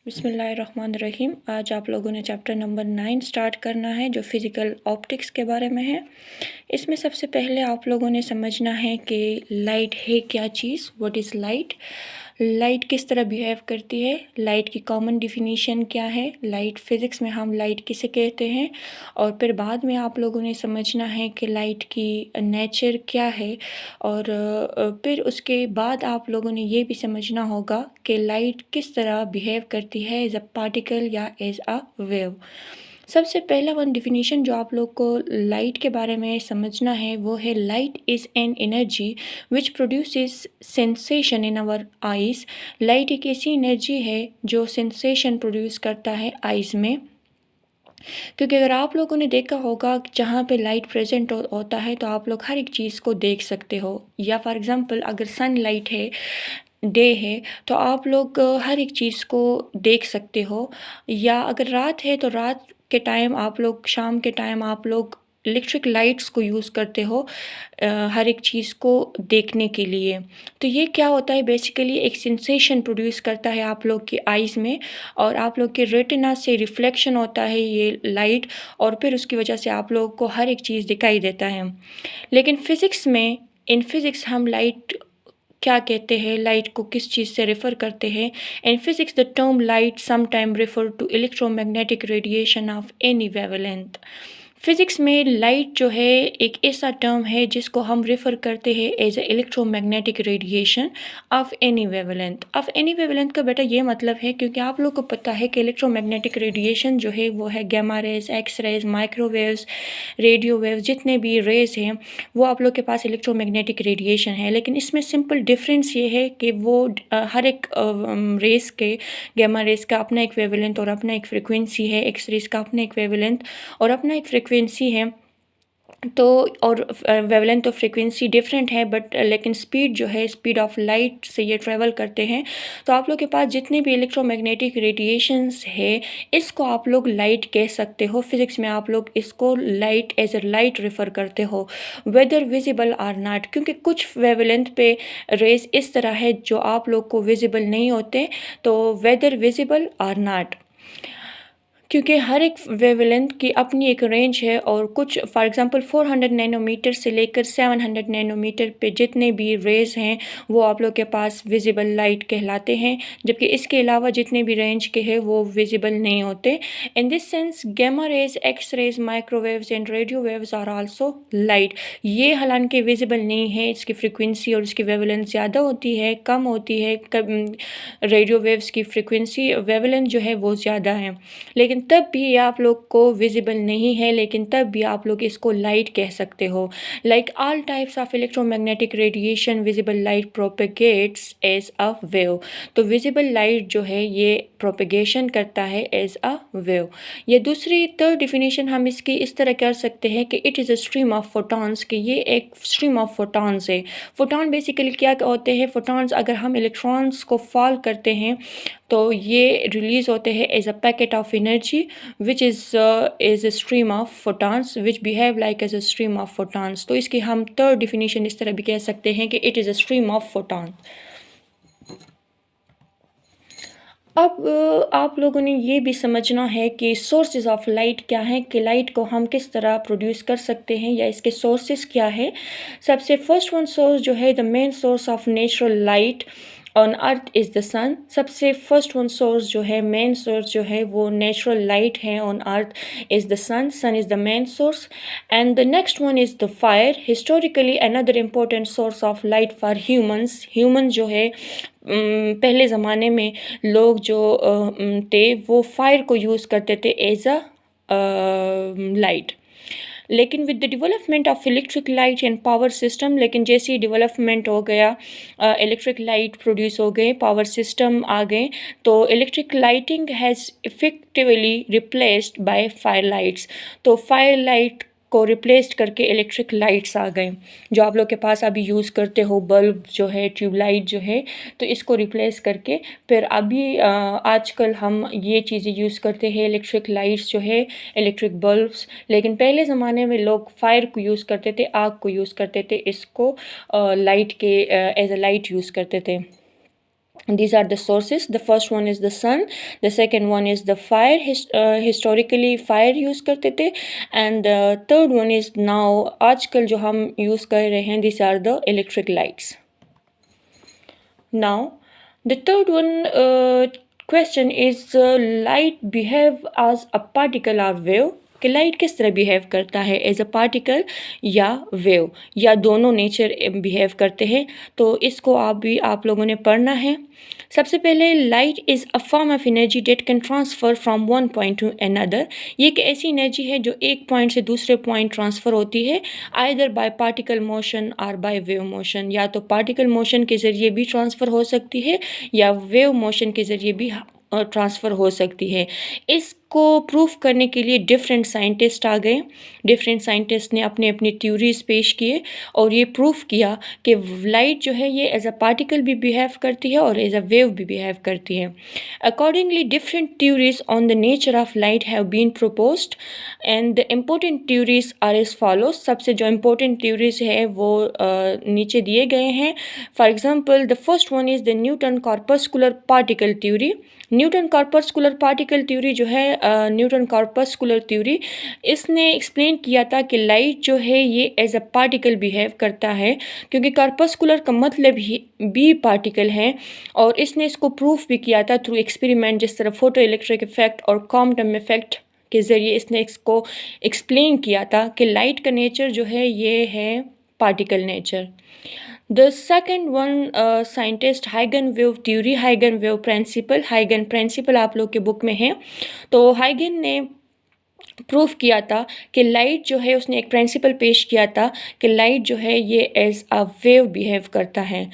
बिस्मिल्लाहिर्रहमानिर्रहीम। आज आप लोगों ने चैप्टर नंबर 9 स्टार्ट करना है जो फिज़िकल ऑप्टिक्स के बारे में है। इसमें सबसे पहले आप लोगों ने समझना है कि लाइट है क्या चीज़, व्हाट इज़ लाइट, लाइट किस तरह बिहेव करती है, लाइट की कॉमन डिफिनीशन क्या है, लाइट फ़िज़िक्स में हम लाइट किसे कहते हैं, और फिर बाद में आप लोगों ने समझना है कि लाइट की नेचर क्या है, और फिर उसके बाद आप लोगों ने ये भी समझना होगा कि लाइट किस तरह बिहेव करती है एज अ पार्टिकल या एज अ वेव। सबसे पहला वन डिफिनीशन जो आप लोग को लाइट के बारे में समझना है वो है light is an energy which produces sensation in our eyes. Light एक ऐसी एनर्जी है जो सेंसेशन प्रोड्यूस करता है आइज़ में। क्योंकि अगर आप लोगों ने देखा होगा कि जहाँ पे लाइट प्रेजेंट होता है तो आप लोग हर एक चीज़ को देख सकते हो, या फॉर एग्ज़ाम्पल अगर सन लाइट है, डे है, तो आप लोग हर एक चीज़ को देख सकते हो, या अगर रात है तो रात के टाइम आप लोग, शाम के टाइम आप लोग इलेक्ट्रिक लाइट्स को यूज़ करते हो हर एक चीज़ को देखने के लिए। तो ये क्या होता है, बेसिकली एक सेंसेशन प्रोड्यूस करता है आप लोग की आइज़ में, और आप लोग के रेटिना से रिफ्लेक्शन होता है ये लाइट, और फिर उसकी वजह से आप लोग को हर एक चीज़ दिखाई देता है। लेकिन फ़िज़िक्स में, इन फिज़िक्स हम लाइट क्या कहते हैं, लाइट को किस चीज़ से रेफ़र करते हैं। In physics the term light sometime refer to electromagnetic radiation of any wavelength. Physics में लाइट जो है एक ऐसा टर्म है जिसको हम रेफ़र करते हैं as a electromagnetic radiation of any wavelength. Of any wavelength का बेटा ये मतलब है, क्योंकि आप लोग को पता है कि इलेक्ट्रोमैग्नेटिक रेडिएशन जो है वो है gamma rays, X rays, microwaves, radio waves, जितने भी रेज़ हैं वो आप लोग के पास इलेक्ट्रोमैग्नेटिक रेडिएशन है। लेकिन इसमें सिंपल डिफरेंस ये है कि वो हर एक रेस के, गामा रेस का अपना एक वेवलेंथ और अपना एक फ्रिक्वेंसी है, एक्स रेस का अपना एक वेवलेंथ और अपना एक फ्रिक्वेंसी है। तो और वेवलेंथ और फ्रिक्वेंसी डिफरेंट है, बट लेकिन स्पीड जो है, स्पीड ऑफ लाइट से ये ट्रैवल करते हैं। तो आप लोग के पास जितने भी इलेक्ट्रोमैग्नेटिक रेडिएशंस है, इसको आप लोग लाइट कह सकते हो। फिज़िक्स में आप लोग इसको light as a light refer करते हो, वेदर विजिबल आर नॉट, क्योंकि कुछ वेवलेंथ पे रेज इस तरह है जो आप लोग को विजिबल नहीं होते, तो वेदर विजिबल आर नॉट, क्योंकि हर एक वेवलेंथ की अपनी एक रेंज है, और कुछ फॉर एग्जांपल 400 नैनोमीटर से लेकर 700 नैनोमीटर पे जितने भी रेज़ हैं वो आप लोग के पास विजिबल लाइट कहलाते हैं, जबकि इसके अलावा जितने भी रेंज के हैं वो विजिबल नहीं होते। In this sense gamma rays, X rays, microwaves and radio waves are also light. ये हालांकि विजिबल नहीं है, इसकी फ्रिक्वेंसी और इसकी वेवलेंथ ज़्यादा होती है, कम होती है। रेडियो वेव्स की फ्रिक्वेंसी, वेवलेंथ जो है वो ज़्यादा है, लेकिन तब भी ये आप लोग को विजिबल नहीं है, लेकिन तब भी आप लोग इसको लाइट कह सकते हो। Like all types of electromagnetic radiation visible light propagates as a wave. तो विजिबल लाइट जो है ये प्रोपेगेशन करता है एज अ वेव। ये दूसरी थर्ड डिफिनीशन हम इसकी इस तरह कर सकते हैं कि it is a stream of photons, कि ये एक स्ट्रीम ऑफ फोटॉन्स है। फोटॉन बेसिकली क्या होते हैं, फोटॉन्स अगर हम इलेक्ट्रॉन्स को फॉल करते हैं तो ये रिलीज़ होते हैं as a packet of energy which is a stream of photons which behave like as a stream of photons. तो इसकी हम थर्ड डिफिनीशन इस तरह भी कह सकते हैं कि it is a stream of photon. अब आप लोगों ने ये भी समझना है कि सोर्सेज ऑफ लाइट क्या हैं, कि लाइट को हम किस तरह प्रोड्यूस कर सकते हैं या इसके सोर्सेज क्या है। सबसे फर्स्ट वन सोर्स जो है, the main source of natural light on earth is the sun. सबसे फर्स्ट वन सोर्स जो है, मेन सोर्स जो है वो नेचुरल लाइट है on earth is the sun. Sun is the main source, and the next one is the fire. Historically another important source of light for humans. Human जो है पहले ज़माने में लोग जो थे वो फायर को यूज़ करते थे एज अ लाइट। लेकिन with the development of electric light and power system, लेकिन जैसे ही डेवलपमेंट हो गया, इलेक्ट्रिक लाइट प्रोड्यूस हो गए, पावर सिस्टम आ गए, तो electric lighting has effectively replaced by fire lights. तो फायर लाइट को रिप्लेस्ड करके इलेक्ट्रिक लाइट्स आ गए, जो आप लोग के पास अभी यूज़ करते हो, बल्ब जो है, ट्यूबलाइट जो है, तो इसको रिप्लेस करके फिर अभी आजकल हम ये चीज़ें यूज़ करते हैं, इलेक्ट्रिक लाइट्स जो है, इलेक्ट्रिक बल्ब्स। लेकिन पहले ज़माने में लोग फायर को यूज़ करते थे, आग को यूज़ करते थे, इसको लाइट के एज अ लाइट यूज़ करते थे। These are the sources. The first one is the sun, the second one is the fire. Historically fire use करते थे, and the third one is now आजकल जो हम use कर रहे हैं, these are the electric lights. Now the third one question is light behave as a particle or wave. कि light किस तरह बिहेव करता है, एज अ पार्टिकल या वेव, या दोनों नेचर बिहेव करते हैं. तो इसको आप लोगों ने पढ़ना है. सबसे पहले light is a form of energy date can transfer from one point two another. ये एक ऐसी एनर्जी है जो एक पॉइंट से दूसरे पॉइंट ट्रांसफ़र होती है, आइदर बाय पार्टिकल मोशन और बाय वेव मोशन. या तो पार्टिकल मोशन के ज़रिए भी ट्रांसफ़र हो सकती है या वेव मोशन के ज़रिए भी ट्रांसफ़र हो सकती है. इसको प्रूफ करने के लिए डिफरेंट साइंटिस्ट आ गए. डिफरेंट साइंटिस्ट ने अपने अपनी थ्योरीज पेश किए और ये प्रूफ किया कि लाइट जो है ये एज अ पार्टिकल भी बिहेव करती है और एज अ वेव भी बिहेव करती है. Accordingly different theories on the nature of light have been proposed and the important theories are as follows. सबसे जो इम्पोर्टेंट थ्योरीज है वो नीचे दिए गए हैं. For example the first one is the Newton corpuscular particle theory. Newton corpuscular particle theory जो है, न्यूटन कॉर्पस्कुलर थ्योरी, इसने एक्सप्लेन किया था कि लाइट जो है ये एज अ पार्टिकल बिहेव करता है, क्योंकि कॉर्पस्कुलर का मतलब ही भी पार्टिकल है. और इसने इसको प्रूफ भी किया था थ्रू एक्सपेरिमेंट, जिस तरह फोटो इलेक्ट्रिक इफेक्ट और क्वांटम इफेक्ट के ज़रिए इसने इसको एक्सप्लेन किया था कि लाइट का नेचर जो है ये है particle nature. The second one scientist हाइगन वेव थ्योरी, हाइगन वेव प्रिंसिपल. हाइगन प्रिंसिपल आप लोग के बुक में है. तो हाइगन ने प्रूफ किया था कि लाइट जो है, उसने एक प्रिंसिपल पेश किया था कि लाइट जो है ये एज अ वेव बिहेव करता है.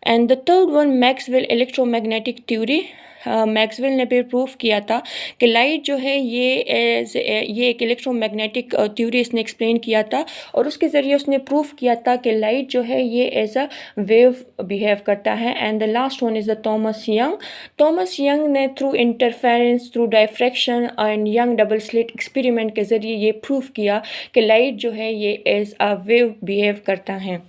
And the third one Maxwell electromagnetic theory. Maxwell ने फिर प्रूफ किया था कि लाइट जो है ये एक इलेक्ट्रोमैग्नेटिक थ्योरी इसने एक्सप्लेन किया था और उसके ज़रिए उसने प्रूफ किया था कि लाइट जो है ये एज अ वेव बिहेव करता है. And the last one is the Thomas Young. Thomas Young ने through interference, through diffraction and Young double slit experiment के ज़रिए ये प्रूफ किया कि लाइट जो है ये एज अ वेव बिहेव करता है.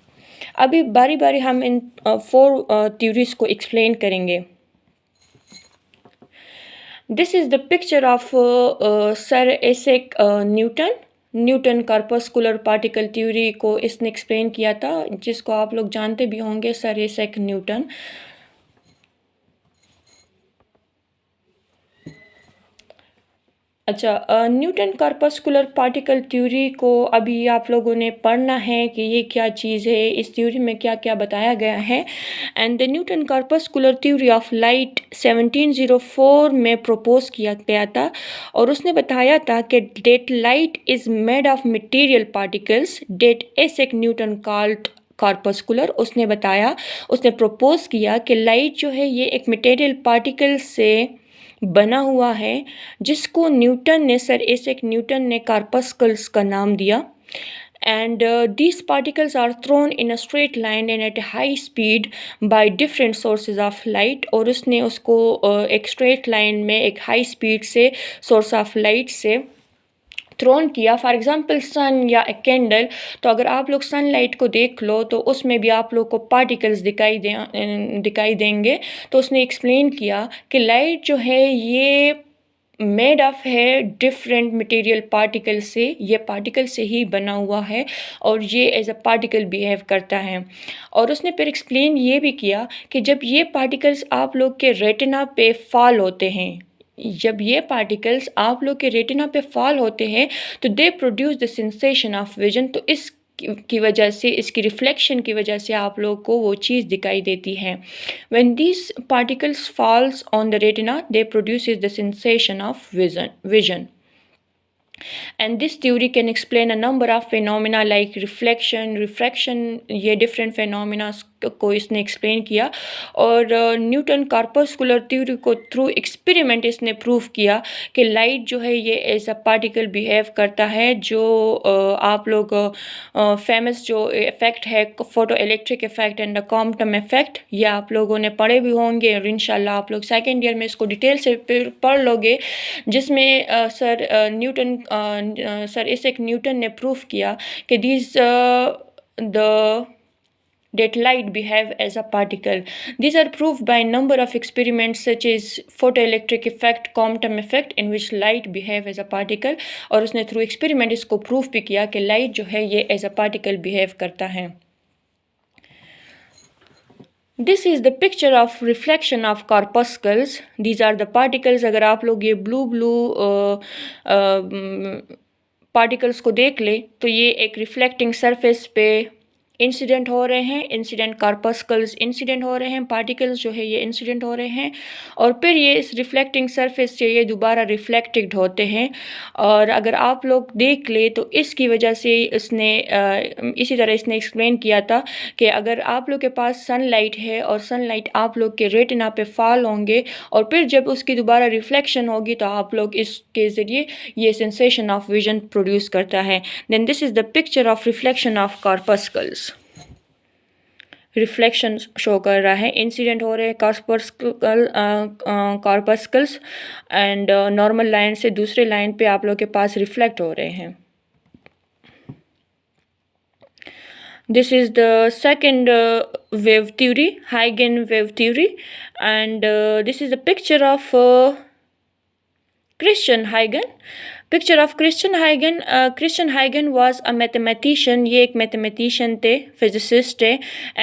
अभी बारी बारी हम इन 4 थ्योरीज को एक्सप्लेन करेंगे. This is the picture of Sir Isaac Newton. Newton corpuscular particle theory को इसने एक्सप्लेन किया था, जिसको आप लोग जानते भी होंगे, सर आइजैक न्यूटन. अच्छा, न्यूटन कॉर्पस्कुलर पार्टिकल थ्योरी को अभी आप लोगों ने पढ़ना है कि ये क्या चीज़ है, इस थ्योरी में क्या क्या बताया गया है. And the Newton corpuscular theory of light 1704 में प्रपोज किया गया था और उसने बताया था कि that light is made of material particles that Isaac Newton called corpuscular. उसने बताया, उसने प्रपोज किया कि लाइट जो है ये एक मटेरियल पार्टिकल से बना हुआ है, जिसको न्यूटन ने, सर आइजैक न्यूटन ने कॉर्पस्कल्स का नाम दिया. And these particles are thrown in a straight line and at a high speed by different sources of light. और उसने उसको एक स्ट्रेट लाइन में एक हाई स्पीड से सोर्स ऑफ लाइट से थ्रोन किया. फॉर एग्ज़ाम्पल सन या ए कैंडल. तो अगर आप लोग सनलाइट को देख लो तो उसमें भी आप लोग को पार्टिकल्स दिखाई देंगे. तो उसने एक्सप्लेन किया कि लाइट जो है ये मेड ऑफ है डिफरेंट मटेरियल पार्टिकल से, ये पार्टिकल से ही बना हुआ है और ये एज अ पार्टिकल बिहेव करता है. और उसने फिर एक्सप्लेन ये भी किया कि जब ये पार्टिकल्स आप लोग के रेटिना पे फॉल होते हैं, जब ये पार्टिकल्स आप लोग के रेटिना पे फॉल होते हैं तो they produce the sensation of vision. तो इस की वजह से, इसकी रिफ्लेक्शन की वजह से आप लोग को वो चीज़ दिखाई देती है. When these particles falls on the retina they produces the sensation of vision. And this theory can explain a number of phenomena like reflection, refraction. ये different phenomena को इसने explain किया. और न्यूटन कॉर्पस्कुलर थ्योरी को through experiment इसने prove किया कि light जो है ये एज अ पार्टिकल बिहेव करता है. जो आप लोग फेमस जो इफ़ेक्ट है photo electric effect and the quantum effect, ये आप लोगों ने पढ़े भी होंगे और इंशाल्लाह आप लोग सेकेंड ईयर में इसको डिटेल से पढ़ लोगे, जिसमें सर आइजैक न्यूटन ने प्रूफ किया कि the that light behave as a particle. These are proved by a number of experiments such as photoelectric effect, quantum effect, in which light behave as a particle. और उसने through experiment इसको proof भी किया कि light जो है ये as a particle behave करता है. This is the picture of reflection of corpuscles. These are the particles. अगर आप लोग ये blue पार्टिकल्स को देख ले तो ये एक रिफ्लेक्टिंग सरफेस पे इंसिडेंट हो रहे हैं, इंसिडेंट कार्पस्कल्स इंसिडेंट हो रहे हैं, पार्टिकल्स जो है ये इंसिडेंट हो रहे हैं और फिर ये इस रिफ्लेक्टिंग सरफेस से ये दोबारा रिफ्लेक्टेड होते हैं. और अगर आप लोग देख ले तो इसकी वजह से इसने इसी तरह इसने एक्सप्लेन किया था कि अगर आप लोग के पास सनलाइट है और सनलाइट आप लोग के रेटिना पे फॉल होंगे और फिर जब उसकी दोबारा रिफ्लेक्शन होगी तो आप लोग इसके ज़रिए ये सेंसेशन ऑफ विजन प्रोड्यूस करता है. Then this is the picture of reflection of corpuscles. Reflection show कर रहा है, इंसिडेंट हो रहे हैं कार्पस्कल्स एंड नॉर्मल लाइन से दूसरे लाइन पे आप लोग के पास रिफ्लेक्ट हो रहे हैं. This is the second wave theory, Huygens wave theory, and this is a picture of Christian Huygens. Picture of Christian Huygens. Christian Huygens was a mathematician. ये एक mathematician थे, physicist थे,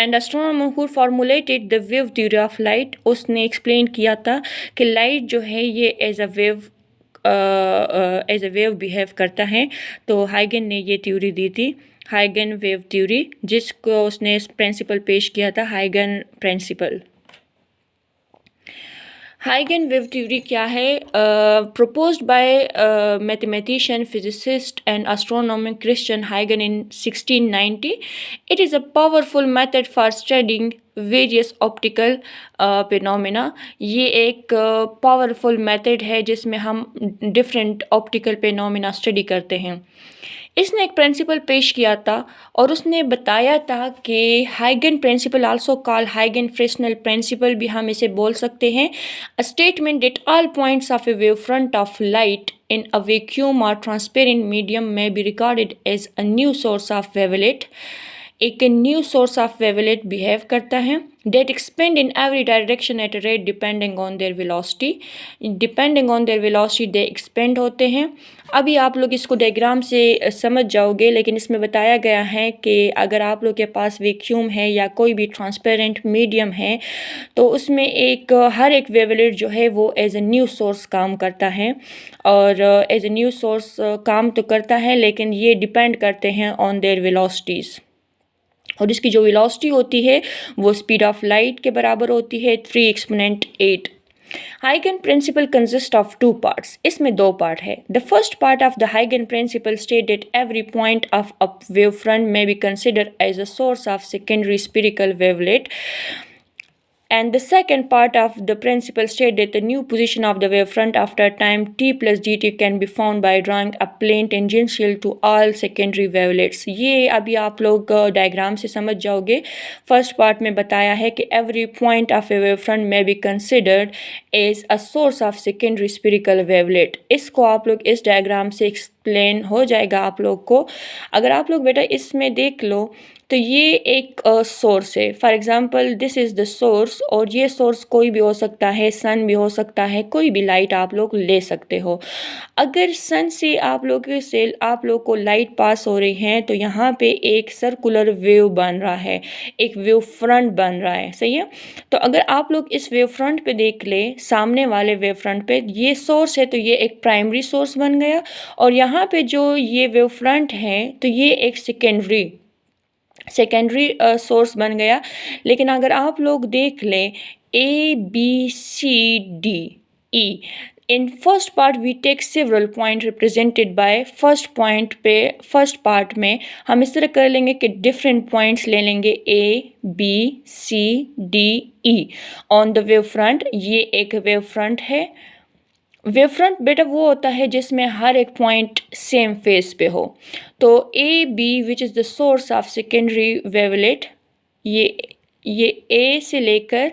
and astronomer who formulated the wave theory of light. उसने explain किया था कि light जो है ये as a wave behave करता है. तो Huygens ने ये theory दी थी, Huygens wave theory, जिसको उसने principle पेश किया था, Huygens principle. Huygens wave theory क्या है? Proposed by mathematician, physicist and astronomer Christian Huygens in 1690. It is a powerful method for studying various optical phenomena. ये एक powerful method है जिसमें हम different optical phenomena study करते हैं. इसने एक प्रिंसिपल पेश किया था और उसने बताया था कि हाइगन principal also called हाइगन Fresnel principal भी हम इसे बोल सकते हैं. A statement that all points of A wave front of light in a vacuum or transparent medium may be regarded as a new source of wavelet. एक new source of wavelet behave करता है. That expand in every direction at rate depending on their velocity. Depending on their velocity they expand होते हैं. अभी आप लोग इसको diagram से समझ जाओगे, लेकिन इसमें बताया गया है कि अगर आप लोग के पास वैक्यूम है या कोई भी ट्रांसपेरेंट मीडियम है तो उसमें हर एक वेवलेट जो है वो एज ए न्यू सोर्स काम करता है. और एज ए न्यू सोर्स काम तो करता है लेकिन ये डिपेंड करते हैं ऑन देयर वेलोसिटीज़. और इसकी जो वेलोसिटी होती है वो स्पीड ऑफ लाइट के बराबर होती है 3 एक्सपोनेंट 8. हाइगन प्रिंसिपल कंसिस्ट ऑफ 2 पार्ट्स. इसमें 2 पार्ट है. The first part of the हाइगन principle state that every point of a wave front may be considered as a source of secondary spherical wavelet. And the second part of the principle state that the new position of the wavefront after time t plus dt can be found by drawing a plane tangential to all secondary wavelets. ये अभी आप लोग diagram से समझ जाओगे. First part में बताया है कि every point of a wavefront may be considered as a source of secondary spherical wavelet. इसको आप लोग इस डायग्राम से एक्सप्लेन हो जाएगा आप लोग को. अगर आप लोग बेटा इसमें देख लो तो ये एक सोर्स है. For example this is the source, और ये सोर्स कोई भी हो सकता है, सन भी हो सकता है, कोई भी लाइट आप लोग ले सकते हो. अगर सन से आप लोग को लाइट पास हो रही है तो यहाँ पे एक सर्कुलर वेव बन रहा है, एक वेव फ्रंट बन रहा है. सही है. तो अगर आप लोग इस वेव फ्रंट पे देख ले, सामने वाले वेव फ्रंट पे ये सोर्स है तो ये एक प्राइमरी सोर्स बन गया, और यहाँ पे जो ये वेव फ्रंट है तो ये एक सेकेंडरी सोर्स बन गया. लेकिन अगर आप लोग देख लें A B C D E, in first part we take several point represented by first point पे. फर्स्ट पार्ट में हम इस तरह कर लेंगे कि डिफरेंट पॉइंट्स ले लेंगे A B C D E on the wave front. ये एक वेव फ्रंट है. वेव फ्रंट बेटा वो होता है जिसमें हर एक पॉइंट सेम फेस पे हो. तो A B which is the source of secondary wavelet, ये ए से लेकर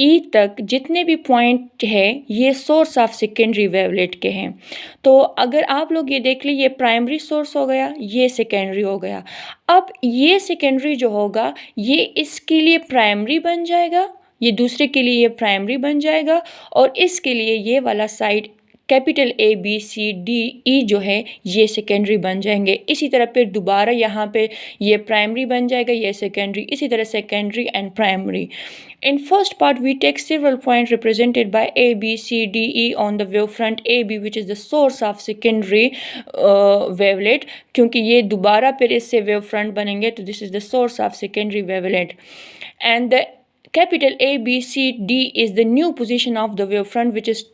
ई तक जितने भी पॉइंट है ये सोर्स ऑफ सेकेंडरी वेवलेट के हैं। तो अगर आप लोग ये देख लें, ये प्राइमरी सोर्स हो गया, ये सेकेंडरी हो गया। अब ये सेकेंडरी जो होगा ये इसके लिए प्राइमरी बन जाएगा, ये दूसरे के लिए ये प्राइमरी बन जाएगा, और इसके लिए ये वाला side capital A B C D E जो है ये सेकेंडरी बन जाएंगे। इसी तरह फिर दोबारा यहाँ पे ये प्राइमरी बन जाएगा, ये सेकेंडरी, इसी तरह secondary and primary. In first part, we take several points represented by A, B, C, D, E on the wavefront AB, which is the source of secondary wavelet. क्योंकि ये दोबारा फिर इससे wavefront बनेंगे, तो this is the source of secondary wavelet. And the capital A, B, C, D is the new position of the wavefront, which is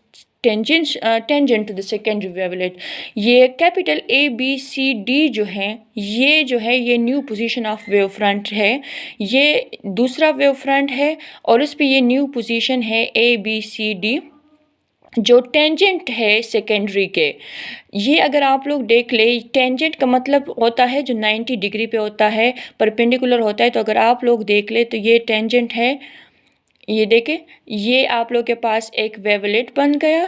tangent to the secondary wavelet. ये capital A B C D जो है ये new position of wave front है, ये दूसरा wave front है और इस पे ये न्यू पोजीशन है ए बी सी डी जो टेंजेंट है सेकेंडरी के। ये अगर आप लोग देख ले, टेंजेंट का मतलब होता है जो 90 डिग्री पे होता है, परपेंडिकुलर होता है। तो अगर आप लोग देख ले तो ये टेंजेंट है, ये देखें, ये आप लोग के पास एक वेवलेट बन गया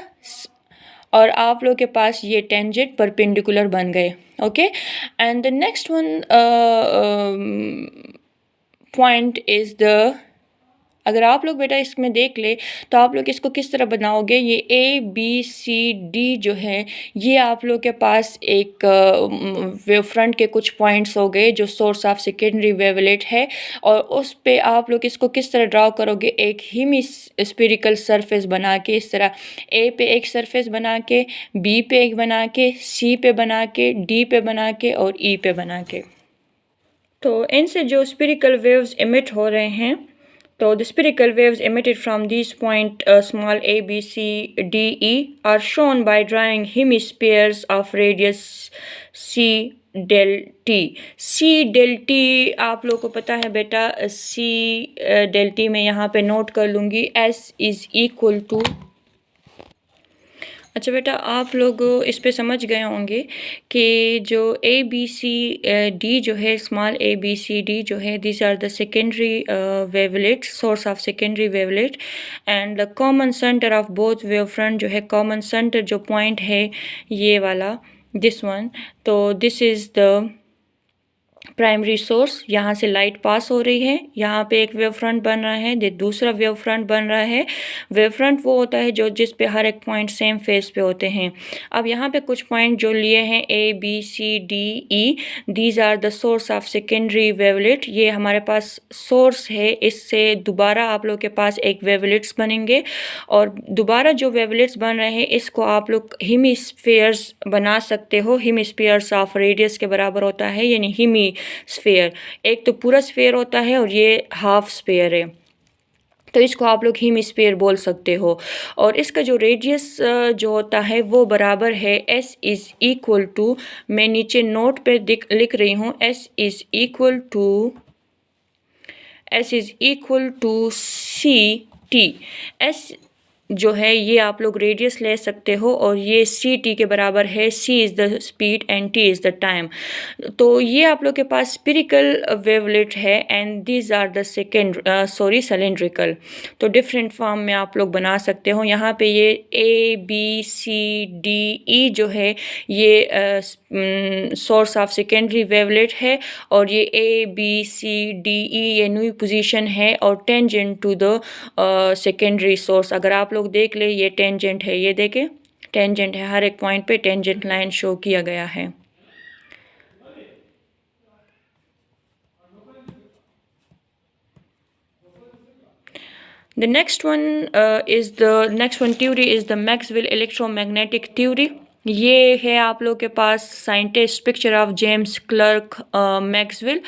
और आप लोग के पास ये टेंजेंट परपेंडिकुलर बन गए। Okay, and the next one point is the, अगर आप लोग बेटा इसमें देख ले तो आप लोग इसको किस तरह बनाओगे, ये ए बी सी डी जो है ये आप लोग के पास एक वेव फ्रंट के कुछ पॉइंट्स हो गए जो सोर्स ऑफ सेकेंडरी वेवलेट है, और उस पे आप लोग इसको किस तरह ड्रॉ करोगे, एक हिमी स्फेरिकल सरफेस बना के, इस तरह ए पे एक सरफेस बना के, बी पे एक बना के, सी पे बना के, डी पे बना के और ई पे बना के। तो इनसे जो स्फेरिकल वेव्स इमिट हो रहे हैं, तो the spherical waves emitted from these point small a, b, c, d, e are shown by drawing hemispheres of radius c del t. c del t आप लोग को पता है बेटा, c del t में यहाँ पे नोट कर लूँगी, s is equal to, अच्छा बेटा आप लोग इस पे समझ गए होंगे कि जो ए बी सी डी जो है, small a B C D जो है, this are the secondary wavelet, source of secondary wavelet, and the common centre of both wave front जो है, कॉमन सेंटर जो पॉइंट है ये वाला, दिस वन, तो this is the primary source. यहाँ से लाइट पास हो रही है, यहाँ पे एक वेव फ्रंट बन रहा है, ये दूसरा वेव फ्रंट बन रहा है। वेव फ्रंट वो होता है जो जिस पे हर एक पॉइंट सेम फेस पे होते हैं। अब यहाँ पे कुछ पॉइंट जो लिए हैं A B C D E, these are the source of secondary wavelet. ये हमारे पास सोर्स है, इससे दोबारा आप लोग के पास एक वेवलेट्स बनेंगे, और दोबारा जो वेवलेट्स बन रहे हैं इसको आप लोग हिमिस्फीयर्स बना सकते हो। हिमिस्फीयर्स ऑफ रेडियस के बराबर होता है, यानी हिमी स्फीयर, एक तो पूरा स्फीयर होता है और ये हाफ स्फीयर है, तो इसको आप लोग हेमिस्फीयर बोल सकते हो। और इसका जो रेडियस जो होता है वो बराबर है s इज़ इक्वल टू, मैं नीचे नोट पे लिख रही हूँ, s is equal to c t. s जो है ये आप लोग रेडियस ले सकते हो, और ये सी टी के बराबर है, C is the speed and T is the time. तो ये आप लोग के पास स्फेरिकल वेवलेट है, and these are the cylindrical. तो डिफरेंट फॉर्म में आप लोग बना सकते हो। यहाँ पे ये A B C D E जो है ये सोर्स ऑफ सेकेंडरी वेवलेट है, और ये ए बी सी डी ई ये न्यू पोजीशन है और tangent to the secondary source. अगर आप लोग देख ले ये टेंजेंट है, ये देखें टेंजेंट है, हर एक पॉइंट पे टेंजेंट लाइन शो किया गया है। The next one theory is the Maxwell electromagnetic theory. ये है आप लोग के पास scientist picture of James Clerk Maxwell,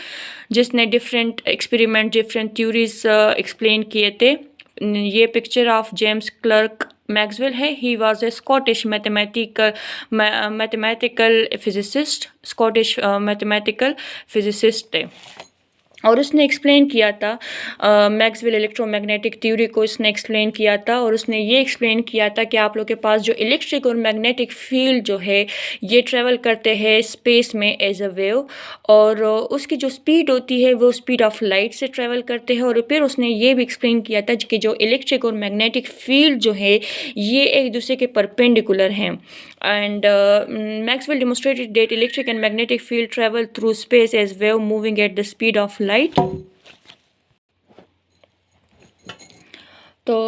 जिसने different experiment, different theories explain किए थे। ये picture of James Clerk Maxwell है। He was a Scottish mathematical physicist, Scottish mathematical physicist है। और उसने एक्सप्लेन किया था मैक्सवेल इलेक्ट्रोमैग्नेटिक थ्योरी को उसने एक्सप्लेन किया था, और उसने ये एक्सप्लेन किया था कि आप लोग के पास जो इलेक्ट्रिक और मैग्नेटिक फील्ड जो है ये ट्रैवल करते हैं स्पेस में एज अ वेव, और उसकी जो स्पीड होती है वो स्पीड ऑफ लाइट से ट्रैवल करते हैं। और फिर उसने ये भी एक्सप्लेन किया था कि जो इलेक्ट्रिक और मैग्नेटिक फील्ड जो है ये एक दूसरे के परपेंडिकुलर हैं। And Maxwell demonstrated that electric and magnetic field travel through space as wave moving at the speed of light. So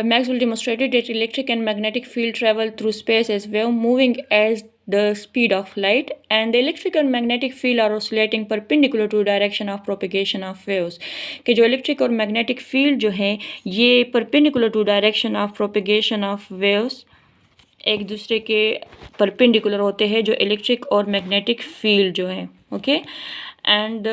Maxwell demonstrated that electric and magnetic field travel through space as wave moving as the speed of light, and the electric and magnetic field are oscillating perpendicular to direction of propagation of waves. कि जो electric और magnetic field जो है ये perpendicular to direction of propagation of waves एक दूसरे के perpendicular होते हैं, जो इलेक्ट्रिक और मैग्नेटिक फील्ड जो है। Okay, and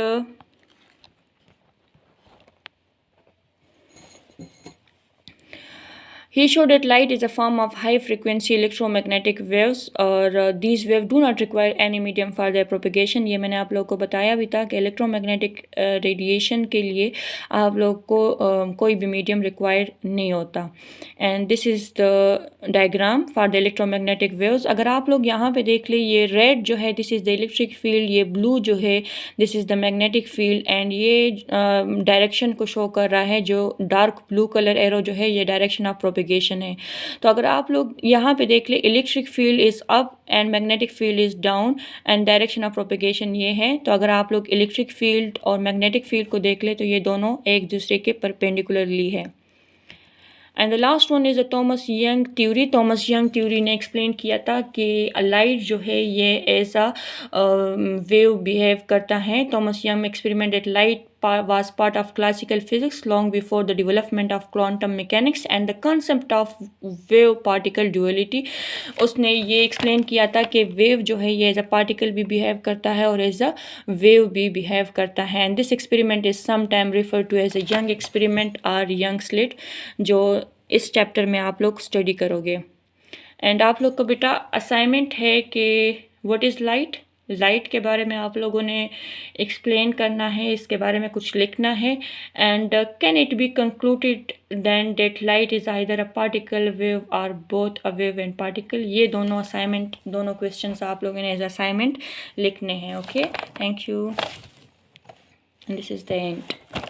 he showed that light is a form of high frequency electromagnetic waves, और these waves do not require any medium for their propagation. ये मैंने आप लोग को बताया भी था कि इलेक्ट्रोमैग्नेटिक रेडिएशन के लिए आप लोग को कोई भी मीडियम रिक्वायर नहीं होता। And this is the diagram for the electromagnetic waves. अगर आप लोग यहाँ पे देख ले, ये रेड जो है this is the electric field, ये ब्लू जो है this is the magnetic field, and ये डायरेक्शन को शो कर रहा है। जो डार्क ब्लू कलर एरो जो है ये डायरेक्शन ऑफ प्रोपेगेशन है। तो अगर आप लोग यहाँ पे देख ले, electric field is up and magnetic field is down, and direction of propagation ये है। तो अगर आप लोग इलेक्ट्रिक फील्ड और मैग्नेटिक फील्ड को देख ले तो ये दोनों एक दूसरे के परपेंडिकुलरली है। And the last one is the Thomas young theory. Thomas young theory ने एक्सप्लेन किया था कि लाइट जो है ये ऐसा वेव बिहेव करता है। Thomas young experimented light was part of classical physics long before the development of quantum mechanics and the concept of wave particle duality. उसने ये एक्सप्लेन किया था कि वेव जो है ये एज अ पार्टिकल भी बिहेव करता है और एज अ वेव भी बिहेव करता है। And this experiment is sometime refer to as a Young experiment और यंग स्लिट, जो इस चैप्टर में आप लोग स्टडी करोगे। एंड आप लोग को बेटा असाइनमेंट है कि व्हाट इज़ लाइट, लाइट के बारे में आप लोगों ने एक्सप्लेन करना है, इसके बारे में कुछ लिखना है। And can it be concluded then that light is either a particle wave और both a wave and particle. ये दोनों असाइनमेंट, दोनों क्वेश्चंस आप लोगों ने एज असाइनमेंट लिखने हैं। Okay, thank you, this is the end.